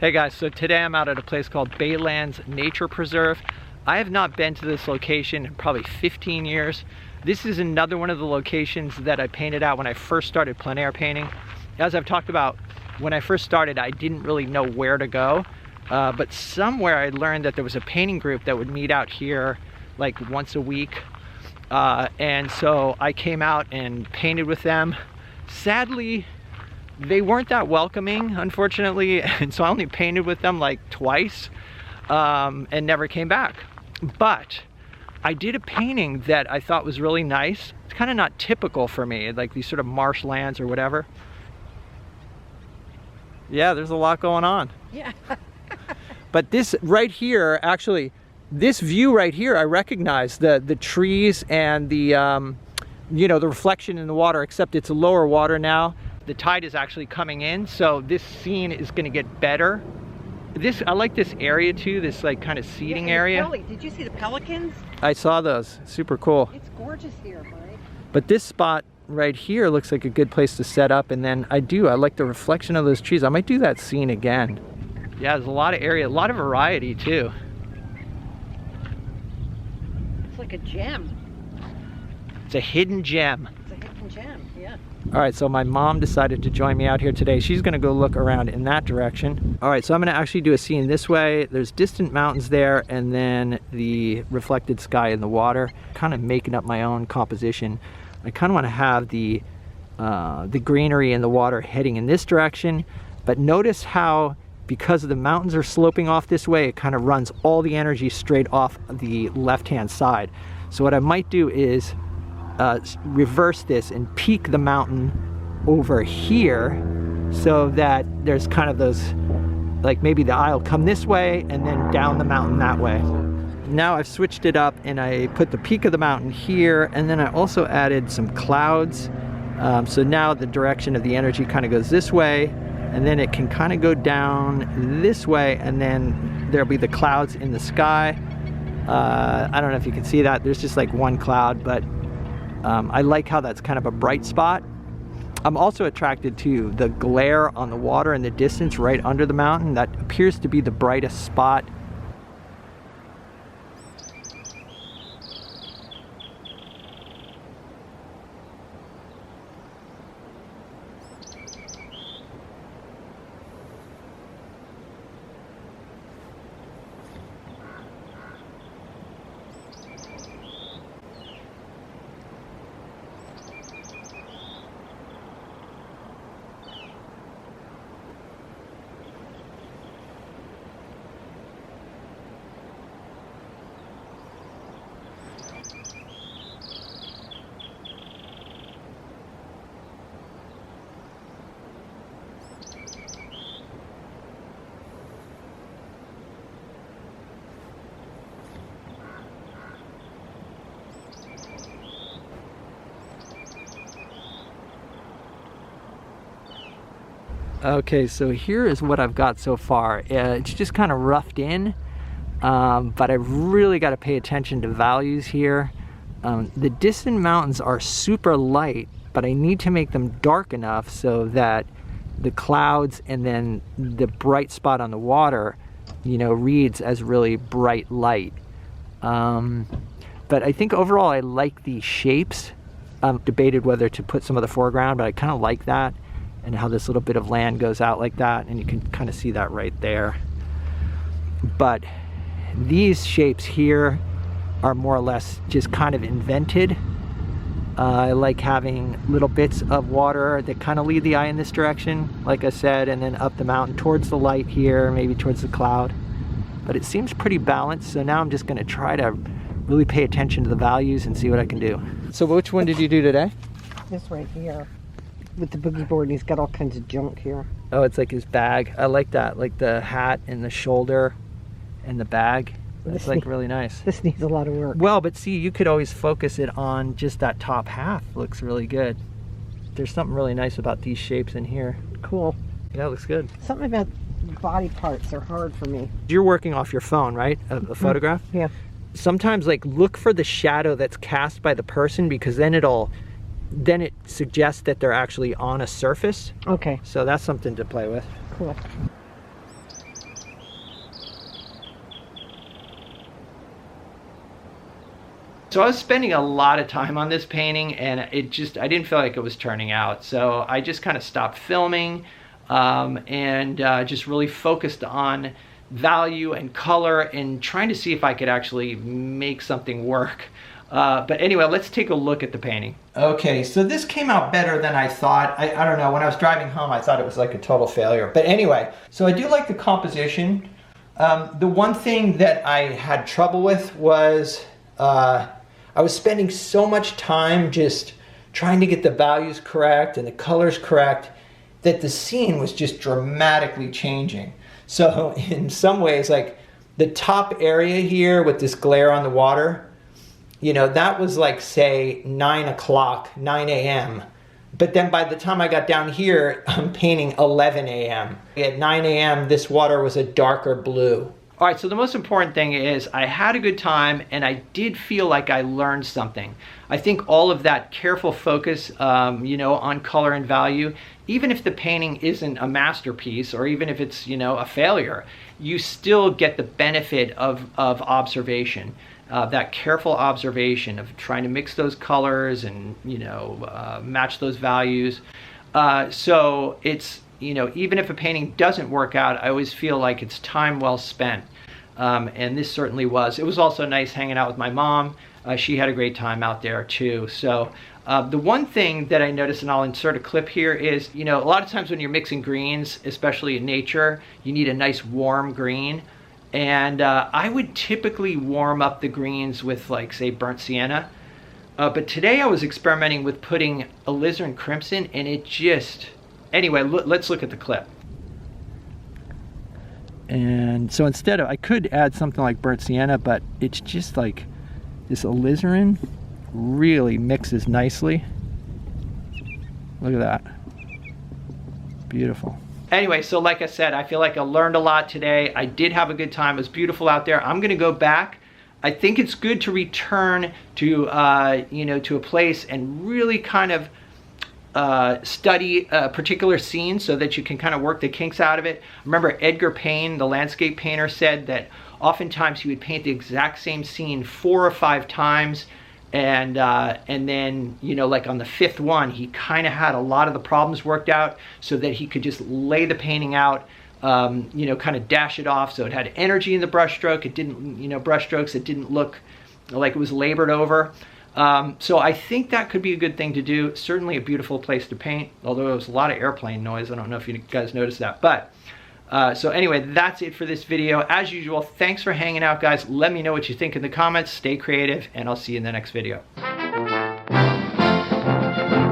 Hey guys, so today I'm out at a place called Baylands Nature Preserve. I have not been to this location in probably 15 years. This is another one of the locations that I painted out when I first started plein air painting. As I've talked about, when I first started, I didn't really know where to go. But somewhere I learned that there was a painting group that would meet out here like once a week. And so I came out and painted with them. Sadly, they weren't that welcoming, unfortunately, and so I only painted with them like twice and never came back. But I did a painting that I thought was really nice. It's kind of not typical for me, like these sort of marshlands or whatever. Yeah, there's a lot going on. Yeah. But this right here, actually, this view right here, I recognize the trees and the, you know, the reflection in the water, except it's lower water now. The tide is actually coming in, so this scene is going to get better. I like this area too, this like kind of seating area. Did you see the pelicans? I saw those. Super cool. It's gorgeous here, right? But this spot right here looks like a good place to set up, and then I like the reflection of those trees. I might do that scene again. Yeah, there's a lot of area, a lot of variety too. It's like a gem. It's a hidden gem. It's a hidden gem, yeah. All right, so my mom decided to join me out here today. She's gonna go look around in that direction. All right, so I'm gonna actually do a scene this way. There's distant mountains there, and then the reflected sky in the water. Kind of making up my own composition. I kind of want to have the greenery in the water heading in this direction, but notice how, because the mountains are sloping off this way, it kind of runs all the energy straight off the left-hand side. So what I might do is reverse this and peak the mountain over here so that there's kind of those, like maybe the eye will come this way and then down the mountain that way. Now I've switched it up and I put the peak of the mountain here, and then I also added some clouds. So now the direction of the energy kind of goes this way, and then it can kind of go down this way, and then there'll be the clouds in the sky. I don't know if you can see that. There's just like one cloud, but I like how that's kind of a bright spot. I'm also attracted to the glare on the water in the distance right under the mountain. That appears to be the brightest spot. Okay, so here is what I've got so far. It's just kind of roughed in, but I've really got to pay attention to values here. The distant mountains are super light, but I need to make them dark enough so that the clouds and then the bright spot on the water, you know, reads as really bright light. But I think overall I like the shapes. I've debated whether to put some of the foreground, but I kind of like that, and how this little bit of land goes out like that, and you can kind of see that right there. But these shapes here are more or less just kind of invented. I like having little bits of water that kind of lead the eye in this direction, like I said, and then up the mountain towards the light here, maybe towards the cloud. But it seems pretty balanced, so now I'm just gonna try to really pay attention to the values and see what I can do. So which one did you do today? This right here. With the boogie board, and he's got all kinds of junk here. Oh, it's like his bag. I like that, like the hat and the shoulder and the bag. It's like really nice. This needs a lot of work. Well, but see, you could always focus it on just that top half. Looks really good. There's something really nice about these shapes in here. Cool. Yeah, it looks good. Something about body parts are hard for me. You're working off your phone, right? A photograph? Yeah. Sometimes like look for the shadow that's cast by the person, because then it suggests that they're actually on a surface. Okay. So that's something to play with. Cool. So I was spending a lot of time on this painting, and I didn't feel like it was turning out. So I just kind of stopped filming and just really focused on value and color and trying to see if I could actually make something work. But anyway, let's take a look at the painting. Okay, so this came out better than I thought. I don't know, when I was driving home, I thought it was like a total failure. But anyway, so I do like the composition. The one thing that I had trouble with was I was spending so much time just trying to get the values correct and the colors correct that the scene was just dramatically changing. So in some ways, like the top area here with this glare on the water, you know, that was like, say, 9 o'clock, 9 a.m. But then by the time I got down here, I'm painting 11 a.m. At 9 a.m., this water was a darker blue. All right, so the most important thing is I had a good time and I did feel like I learned something. I think all of that careful focus, you know, on color and value, even if the painting isn't a masterpiece or even if it's, you know, a failure, you still get the benefit of observation. That careful observation of trying to mix those colors and, you know, match those values. So it's, you know, even if a painting doesn't work out, I always feel like it's time well spent. And this certainly was. It was also nice hanging out with my mom. She had a great time out there too. So the one thing that I noticed, and I'll insert a clip here, is, you know, a lot of times when you're mixing greens, especially in nature, you need a nice warm green. And I would typically warm up the greens with, like, say, burnt sienna. But today I was experimenting with putting alizarin crimson, and it just... Anyway, let's look at the clip. And so instead of, I could add something like burnt sienna, but it's just like this alizarin really mixes nicely. Look at that. Beautiful. Anyway, so like I said, I feel like I learned a lot today. I did have a good time. It was beautiful out there. I'm gonna go back. I think it's good to return to, you know, to a place and really kind of study a particular scene so that you can kind of work the kinks out of it. Remember Edgar Payne, the landscape painter, said that oftentimes he would paint the exact same scene 4 or 5 times, and then, you know, like on the 5th one, he kind of had a lot of the problems worked out so that he could just lay the painting out, you know, kind of dash it off so it had energy in the brushstroke. It didn't, you know, brushstrokes, it didn't look like it was labored over. So I think that could be a good thing to do. Certainly a beautiful place to paint, although there was a lot of airplane noise. I don't know if you guys noticed that, but so anyway, that's it for this video. As usual, thanks for hanging out, guys. Let me know what you think in the comments. Stay creative, and I'll see you in the next video.